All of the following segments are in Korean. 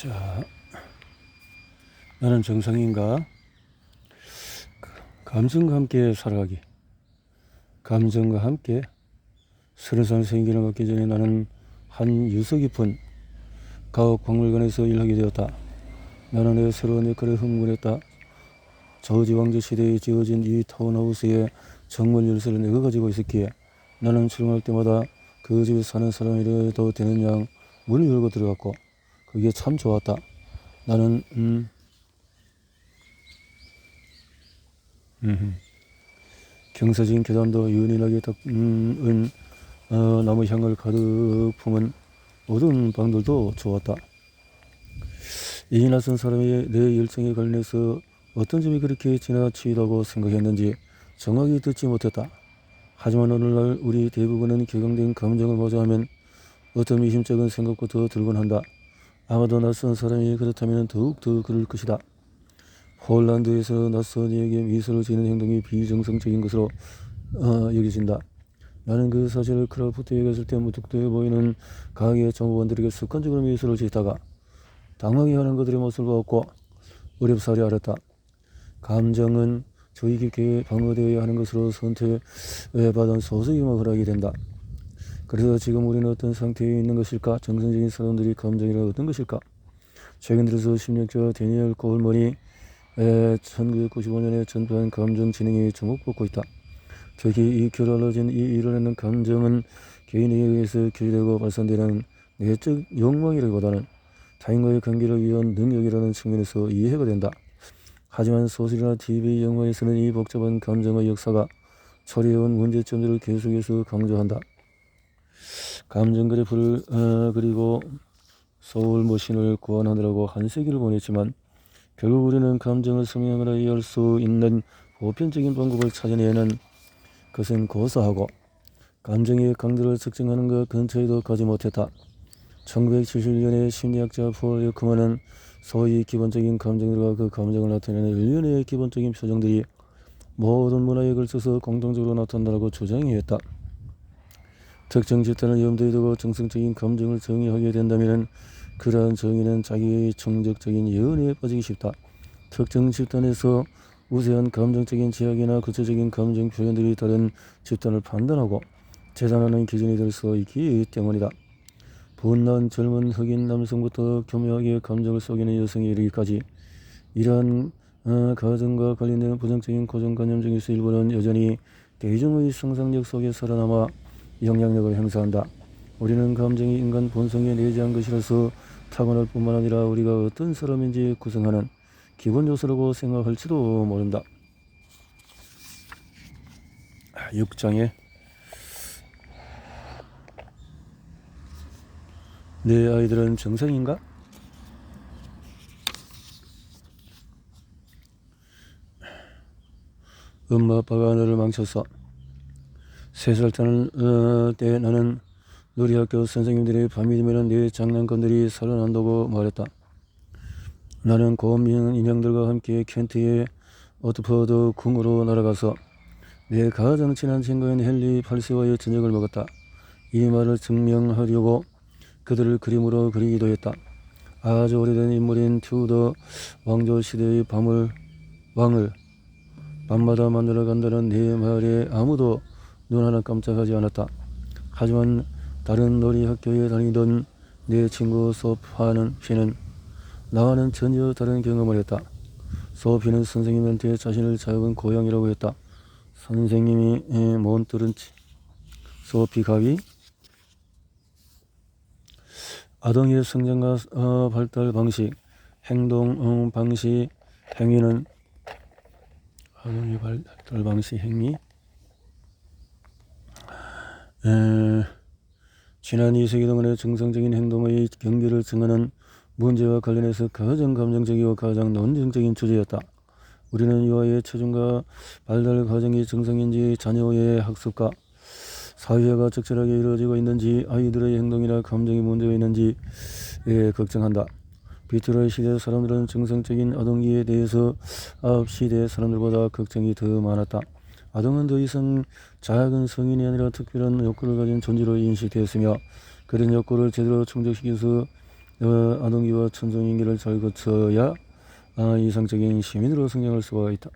자, 나는 정상인가? 감정과 함께 살아가기. 감정과 함께 30살 생기를 맞기 전에 나는 한 유서 깊은 가옥박물관에서 일하게 되었다. 나는 내 새로운 역할을 흥분했다. 저지 왕조 시대에 지어진 이 타운하우스의 정문 열쇠를 내가 가지고 있었기에 나는 출근할 때마다 그 집에 사는 사람이라도 되는 양 문을 열고 들어갔고 그게 참 좋았다. 나는 경사진 계단도 은은하게 닦은 나무 향을 가득 품은 어두운 방들도 좋았다. 이 낯선 사람이 내 열정에 관련해서 어떤 점이 그렇게 지나치다고 생각했는지 정확히 듣지 못했다. 하지만 오늘날 우리 대부분은 격앙된 감정을 마주하면 어떤 미심쩍은 생각부터 들곤 한다. 아마도 낯선 사람이 그렇다면 더욱더 그럴 것이다. 폴란드에서 낯선 이에게 미소를 지는 행동이 비정상적인 것으로 여겨진다. 나는 그 사실을 크라프트에 갔을 때 무뚝뚝해 보이는 가게 종업원들에게 습관적으로 미소를 짓다가 당황해하는 그들의 모습을 보았고 어렵사리 알았다. 감정은 주의 깊게 방어되어야 하는 것으로 선택받은 소수에게만 허락이 된다. 그래서 지금 우리는 어떤 상태에 있는 것일까? 정상적인 사람들이 감정이란 어떤 것일까? 최근 들어서 심리학자 데니얼 고울먼이 1995년에 전파한 감정 진행에 주목받고 있다. 특히 이 결합어진 이 이뤄내는 감정은 개인에게 의해서 규제되고 발산되는 내적 욕망이라기보다는 타인과의 관계를 위한 능력이라는 측면에서 이해가 된다. 하지만 소설이나 TV, 영화에서는 이 복잡한 감정의 역사가 초래해온 문제점들을 계속해서 강조한다. 감정 그래프를 그리고 소울머신을 구현하느라고 한 세기를 보냈지만 결국 우리는 감정을 성향으로 이해할 수 있는 보편적인 방법을 찾아내는 것은 고사하고 감정의 강도를 측정하는 것 근처에도 가지 못했다. 1971년에 심리학자 폴 에크먼은 소위 기본적인 감정들과 그 감정을 나타내는 일련의 기본적인 표정들이 모든 문화에 걸쳐서 공통적으로 나타난다고 주장했다. 특정 집단을 염두에 두고 정상적인 감정을 정의하게 된다면 그러한 정의는 자기의 정적적인 예언에 빠지기 쉽다. 특정 집단에서 우세한 감정적인 제약이나 구체적인 감정 표현들이 다른 집단을 판단하고 재단하는 기준이 될 수 있기 때문이다. 분한 젊은 흑인 남성부터 교묘하게 감정을 속이는 여성에 이르기까지 이러한 가정과 관련된 부정적인 고정관념 중에서 일부는 여전히 대중의 상상력 속에 살아남아 영향력을 행사한다. 우리는 감정이 인간 본성에 내재한 것이라서 타고날 뿐만 아니라 우리가 어떤 사람인지 구성하는 기본 요소라고 생각할지도 모른다. 6장에 내 아이들은 정상인가? 엄마 아빠가 너를 망쳤어. 3살 때 나는 우리 학교 선생님들이 밤이 되면 내 장난감들이 살아난다고 말했다. 나는 고음 인형들과 함께 켄트의 오트퍼드 궁으로 날아가서 내 가장 친한 친구인 헨리 8세와의 저녁을 먹었다. 이 말을 증명하려고 그들을 그림으로 그리기도 했다. 아주 오래된 인물인 튜더 왕조 시대의 왕을 밤마다 만나러 간다는 내 말에 아무도 눈 하나 깜짝하지 않았다. 하지만 다른 놀이 학교에 다니던 내 친구 소피는 나와는 전혀 다른 경험을 했다. 소피는 선생님한테 자신을 작은 고양이라고 했다. 선생님이 못 들은 소피 가위 아동의 성장과 발달 방식, 행동 방식, 행위는 아동의 발달 방식, 행위 지난 2세기 동안의 정상적인 행동의 경계를 정하는 문제와 관련해서 가장 감정적이고 가장 논쟁적인 주제였다. 우리는 유아의 체중과 발달 과정이 정상인지 자녀의 학습과 사회화가 적절하게 이루어지고 있는지 아이들의 행동이나 감정이 문제가 있는지 걱정한다. 비트로의 시대 사람들은 정상적인 아동기에 대해서 앞 시대 사람들보다 걱정이 더 많았다. 아동은 더 이상 작은 성인이 아니라 특별한 욕구를 가진 존재로 인식되었으며 그런 욕구를 제대로 충족시켜서 아동기와 천성인기를 잘 거쳐야 이상적인 시민으로 성장할 수가 있다.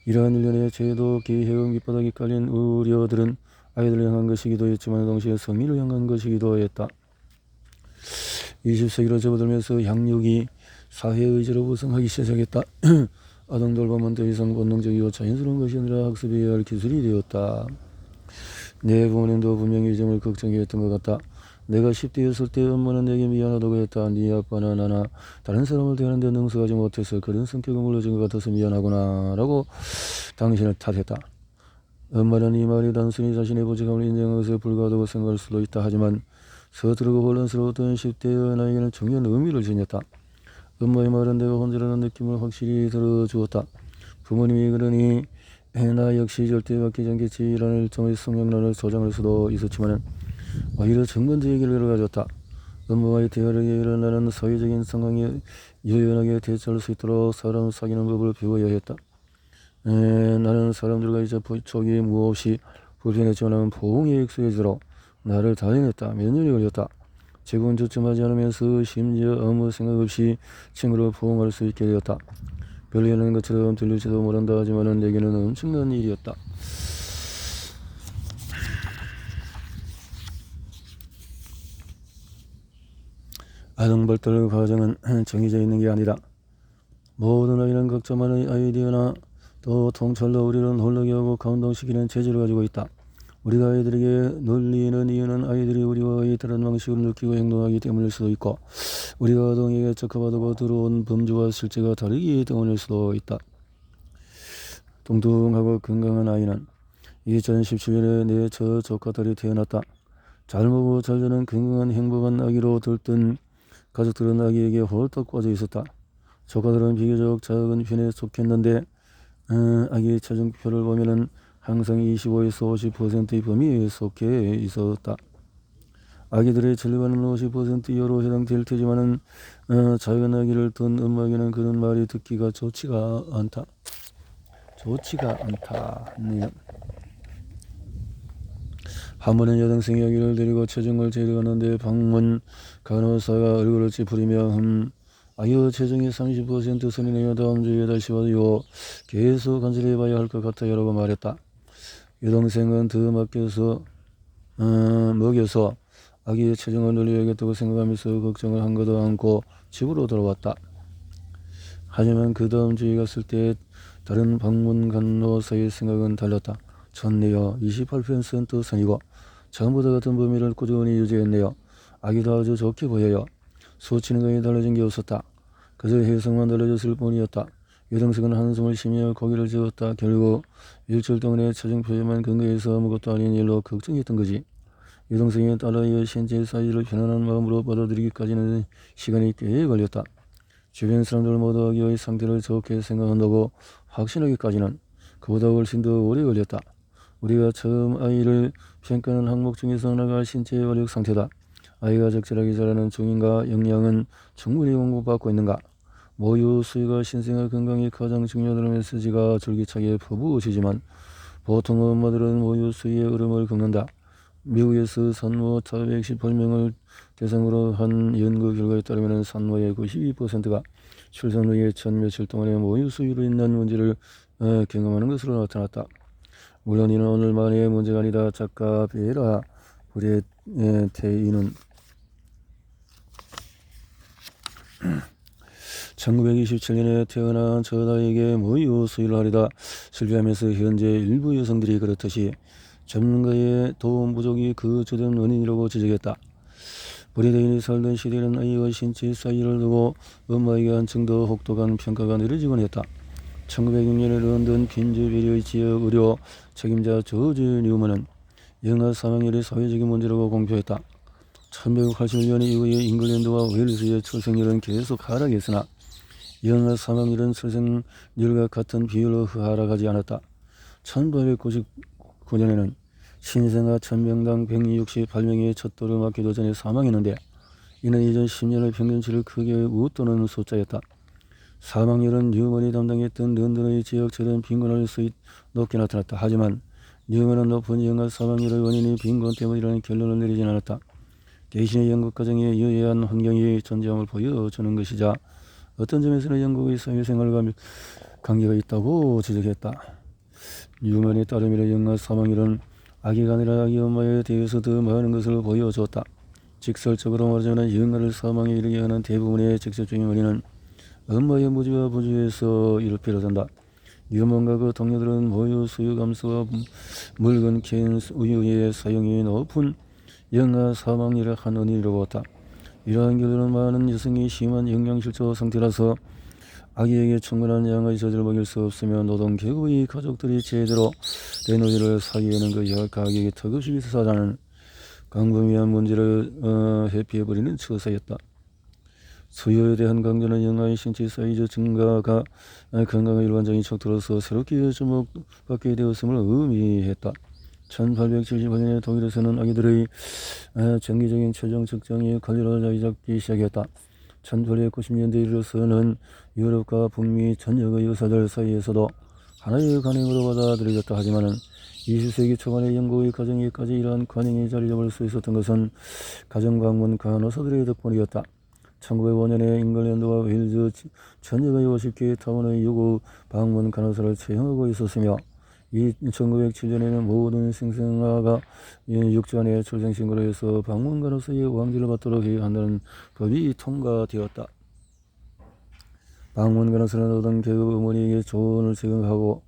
이러한 일련의 제도, 계획, 밑바닥이 깔린 우려들은 아이들을 향한 것이기도 했지만 동시에 성인을 향한 것이기도 했다. 20세기로 접어들면서 양육이 사회의지로 구성하기 시작했다. 아동 돌봄은 더 이상 본능적이고 자연스러운 것이 아니라 학습해야 할 기술이 되었다. 내 부모님도 분명히 이 점을 걱정했던 것 같다. 내가 10대였을 때 엄마는 내게 미안하다고 했다. 네 아빠는 나나 다른 사람을 대하는데 능숙하지 못해서 그런 성격을 물러준 것 같아서 미안하구나 라고 당신을 탓했다. 엄마는 이 말이 단순히 자신의 부족함을 인정한 것에 불과하다고 생각할 수도 있다. 하지만 서투르고 혼란스러웠던 10대의 나에게는 중요한 의미를 지녔다. 엄마의 말은 내가 혼자라는 느낌을 확실히 들어주었다. 부모님이 그러니 나 역시 절대 바뀌지 않겠지라는 일종의 성명론을 조장할 수도 있었지만 오히려 정반대의 결과를 가졌다. 엄마와의 대화를 이어는 나는 사회적인 상황에 유연하게 대처할 수 있도록 사람 사귀는 법을 배워야 했다. 나는 사람들과 이제 초기에 무엇이 불편했지만 포옹에 익숙해지도록 나를 단련했다. 몇 년이 걸렸다. 지금은 주춤하지 않으면서 심지어 아무 생각 없이 친구로 포옹할 수 있게 되었다. 별일 하는 것처럼 들릴지도 모른다 하지만 내게는 엄청난 일이었다. 아동 발달 과정은 정해져 있는 게 아니다. 모든 아이는 각자만의 아이디어나 또 통찰로 우리를 놀라게 하고 감동시키는 재질을 가지고 있다. 우리가 아이들에게 놀리는 이유는 아이들이 우리와의 다른 방식을 느끼고 행동하기 때문일 수도 있고 우리가 아동에게 적합하다고 들어온 범주와 실제가 다르기 때문일 수도 있다. 뚱뚱하고 건강한 아이는 2017년에 내 조카딸이 태어났다. 잘 먹고 잘 자는 건강한 행복한 아기로 들뜬 가족들은 아기에게 홀딱 빠져 있었다. 조카들은 비교적 작은 편에 속했는데 아기의 체중표를 보면은 항상 25에서 50%의 범위에 속해 있었다. 아기들의 절반은 50% 이하로 해당될 테지만은 작은 아기를 둔 엄마에게는 그런 말이 듣기가 좋지가 않다. 네. 한 번은 여동생이 아기를 데리고 체중을 재러 가는데 방문 간호사가 얼굴을 찌푸리며 아유 체중이 30% 선이네요. 다음 주에 다시 와요. 계속 관찰해봐야 할 것 같아요 라고 말했다. 여동생은 더 먹여서 아기의 체중을 늘려야겠다고 생각하면서 걱정을 한 것도 않고 집으로 돌아왔다. 하지만 그 다음 주에 갔을 때 다른 방문 간호사의 생각은 달랐다. 좋네요. 28% 선이고 처음보다 같은 범위를 꾸준히 유지했네요. 아기도 아주 좋게 보여요. 수치는 거의 달라진 게 없었다. 그저 해석만 달라졌을 뿐이었다. 여동생은 한숨을 쉬며 고개를 저었다. 결국 일주일 동안의 체중표에만 근거해서 아무것도 아닌 일로 걱정했던 거지. 여동생의 딸아이의 신체 사이즈를 편안한 마음으로 받아들이기까지는 시간이 꽤 걸렸다. 주변 사람들 모두 아기의 상태를 좋게 생각한다고 확신하기까지는 그보다 훨씬 더 오래 걸렸다. 우리가 처음 아이를 평가하는 항목 중에서 하나가 신체 활력 상태다. 아이가 적절하게 자라는 중인가, 영양은 충분히 공급받고 있는가, 모유 수유가 신생아 건강에 가장 중요하다는 메시지가 줄기차게 퍼부어지지만 보통 엄마들은 모유 수유의 얼음을 긁는다. 미국에서 산모 418명을 대상으로 한 연구 결과에 따르면 산모의 92%가 출산 후에 첫 며칠 동안의 모유 수유로 인한 문제를 경험하는 것으로 나타났다. 물론 이는 오늘만의 문제가 아니다. 작가 베라 브레테이는 1927년에 태어난 첫 아이에게 모유 수유를 하려다 실패하면서 현재 일부 여성들이 그렇듯이 전문가의 도움 부족이 그 주된 원인이라고 지적했다. 브리데인이 살던 시대에는 아이와 신체 사이를 두고 엄마에게 한층 더 혹독한 평가가 내려지곤 했다. 1906년에 런던 퀸즈베리의 지역 의료 책임자 조지 뉴먼은 영아 사망률이 사회적인 문제라고 공표했다. 1181년 이후에 잉글랜드와 웨일즈의 출생률은 계속 하락했으나 영아 사망률은 출생률과 같은 비율로 하락하지 않았다. 1899년에는 신생아 1000명당 168명이 첫 돌을 맞기도 전에 사망했는데 이는 이전 10년의 평균치를 크게 웃도는 숫자였다. 사망률은 뉴먼이 담당했던 런던의 지역처럼 빈곤할 수 높게 나타났다. 하지만 뉴먼은 높은 영아 사망률의 원인이 빈곤 때문이라는 결론을 내리진 않았다. 개신의 영국 가정에 유해한 환경이 존재함을 보여주는 것이자 어떤 점에서는 영국의 사회생활과 관계가 있다고 지적했다. 유머에 따르면 영아 사망률은 아기가 아니라 아기 엄마에 대해서 더 많은 것을 보여줬다. 직설적으로 말하자면 영아를 사망에 이르게 하는 대부분의 직접적인 원인은 엄마의 무지와 부주에서 비롯된다. 유머과 그 동료들은 모유 수유 감소와 묽은 캔 우유의 사용이 높은 영아 사망률의 한 원인이라고 보았다. 이러한 결론은 많은 여성이 심한 영양실조 상태라서 아기에게 충분한 양의 젖을 먹일 수 없으며 노동계급의 가족들이 제대로 된 우유를 사기에는 그 가격이 턱없이 비싸다는 광범위한 문제를 회피해버리는 처사였다. 수요에 대한 강조는 영아의 신체 사이즈 증가가 건강의 일반적인 척도로서 새롭게 주목받게 되었음을 의미했다. 1878년에 독일에서는 아기들의 정기적인 체중 측정이 관리를 자리 잡기 시작했다. 1890년대에 이르러서는 유럽과 북미 전역의 의사들 사이에서도 하나의 관행으로 받아들여졌다. 하지만 20세기 초반에 영국의 가정에까지 이러한 관행이 자리 잡을 수 있었던 것은 가정방문 간호사들의 덕분이었다. 1905년에 잉글랜드와 웨일즈 전역의 50개 타운의 유구 방문 간호사를 채용하고 있었으며 1907년에는 모든 생생아가 6주 안에 출생신고를 해서 방문 간호사의 왕지를 받도록 해야 한다는 법이 통과되었다. 방문 간호사는 노동 계급 어머니에게 조언을 제공하고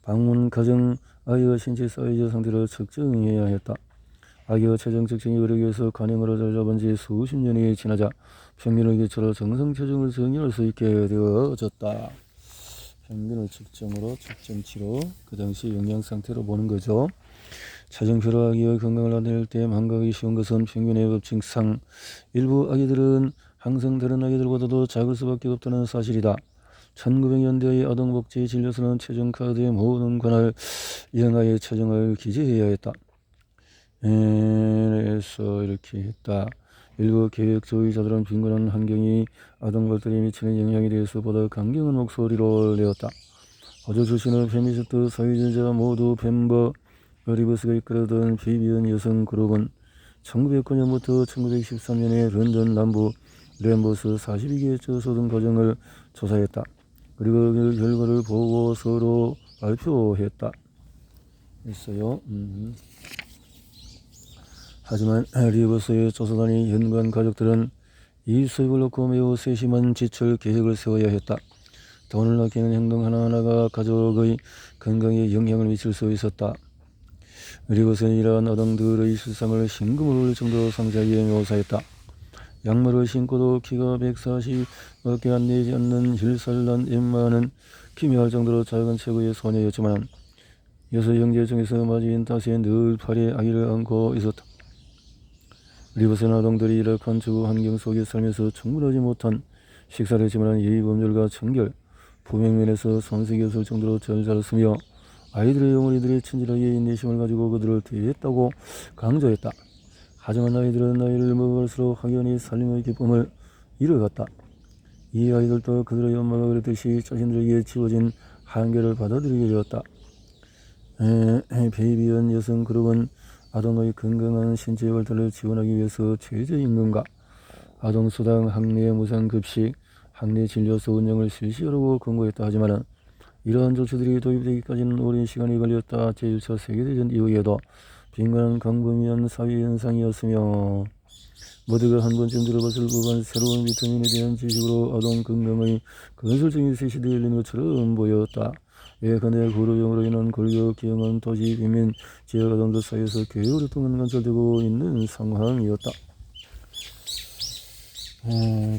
방문 가정 아이의 신체 사이즈 상태를 측정해야 했다. 아기의 체중 측정이 어려기 위해서 관행으로 자리 잡은 지 수십 년이 지나자 평균을 기초로 정상 체중을 정의할 수 있게 되어졌다. 평균을 측정으로 측정치로 그 당시 영양 상태로 보는 거죠. 체중표로 아기의 건강을 나타낼 때 망각하기 쉬운 것은 평균의 법칙상 일부 아기들은 항상 다른 아기들보다도 작을 수밖에 없다는 사실이다. 1900년대의 아동복지 진료소는 체중카드에 모든 관할 영아의 체중을 기재해야 했다. 그래서 이렇게 했다. 일부 계획주의자들은 빈곤한 환경이 아동 발달에 미치는 영향에 대해서 보다 강경한 목소리를 내었다. 호주 출신의 페미니스트 사회주의자 모두 벤버 리버스가 이끌어던 비비언 여성 그룹은 1909년부터 1913년에 런던 남부 램버스 42개 저소득 가정을 조사했다. 그리고 그 결과를 보고서로 발표했다. 있어요. 하지만 리버스의 조사단이 연구한 가족들은 이 수입을 놓고 매우 세심한 지출 계획을 세워야 했다. 돈을 아끼는 행동 하나하나가 가족의 건강에 영향을 미칠 수 있었다. 리버스는 이러한 아동들의 실상을 심금을 울릴 정도로 상세하게 묘사했다. 양말을 신고도 키가 140밖에 안 되지 않는 힐살난 엠마는 기묘할 정도로 작은 체구의 소녀였지만 6형제 중에서 마지인 탓에 늘 팔에 아기를 안고 있었다. 리버스는 아동들이 이렇게 주거 환경 속에 살면서 충분하지 못한 식사를 했지만 예의범절과 청결, 부명면에서 손색이 없을 정도로 잘 자랐으며 아이들의 어머니들이 친절하게 인내심을 가지고 그들을 대했다고 강조했다. 하지만 아이들은 나이를 먹을수록 확연히 살림의 기쁨을 잃어갔다. 이 아이들도 그들의 엄마가 그랬듯이 자신들에게 지워진 한계를 받아들이게 되었다. 베이비언 여성 그룹은 아동의 건강한 신체 발달을 지원하기 위해서 최저임금과 아동수당, 학내 무상급식, 학내 진료소 운영을 실시하라고 권고했다. 하지만 이러한 조치들이 도입되기까지는 오랜 시간이 걸렸다. 제1차 세계대전 이후에도 빈곤한 광범위한 사회현상이었으며 모두가 한 번쯤 들어봤을 법한 새로운 비타민에 대한 지식으로 아동 건강의 건설적인 세시대에 열린 것처럼 보였다. 예컨대 고로병으로 인한 골격, 기형암, 도시, 빈민, 지역 아동들 사이에서 꽤 오랫동안 관찰되고 있는 상황이었다.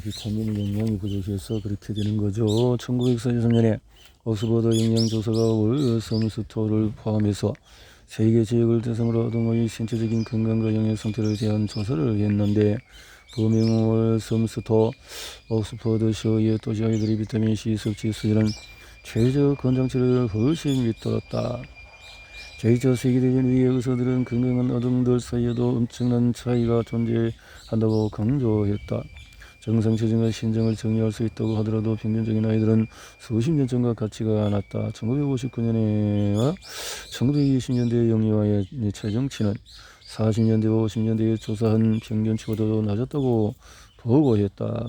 비타민 영양이 부족해서 그렇게 되는 거죠. 1943년에 옥스퍼드 영양조사가 월섬스토어를 포함해서 세계 지역을 대상으로 아동의 신체적인 건강과 영양 상태에 대한 조사를 했는데 범행 월섬스토어 옥스퍼드셔의 도시 아이들의 비타민C 섭취 수준은 최저 권장치를 훨씬 밑돌았다. 제2차 세계대전 이후에 의사들은 건강한 아동들 사이에도 엄청난 차이가 존재한다고 강조했다. 정상 체중과 신장을 정의할 수 있다고 하더라도 평균적인 아이들은 수십 년 전과 같지가 않았다. 1959년에와 1920년대의 영유아의 체중치는 40년대 50년대에 조사한 평균치보다도 낮았다고 보고했다.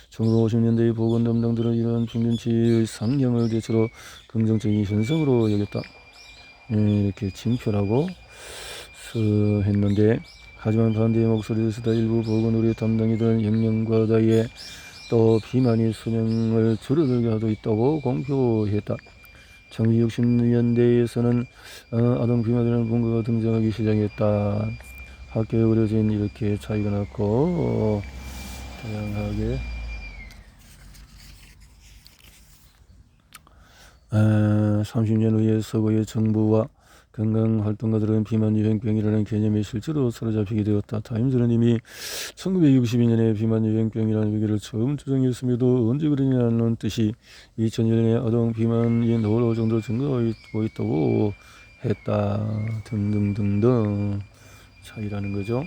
1950년대의 보건 담당들은 이러한 평균치의 상향을 대체로 긍정적인 현상으로 여겼다. 이렇게 징표라고 했는데, 하지만 반대의 목소리를 쓰다 일부 보건의료 담당이들은 영양과다에 또 비만이 수명을 줄어들게 하고 있다고 공표했다. 1960년대에서는 아동 비만이라는 문구가 등장하기 시작했다. 학교에 그려진 이렇게 차이가 났고 다양하게 30년 후에 서구의 정부와 건강활동가들은 비만 유행병이라는 개념이 실제로 사로잡히게 되었다. 타임즈는 이미 1962년에 비만 유행병이라는 위기를 처음 주장했음에도 언제 그러냐는 뜻이 2000년에 아동 비만이 노후 정도로 증가하고 있다고 했다. 등등등등 차이라는 거죠.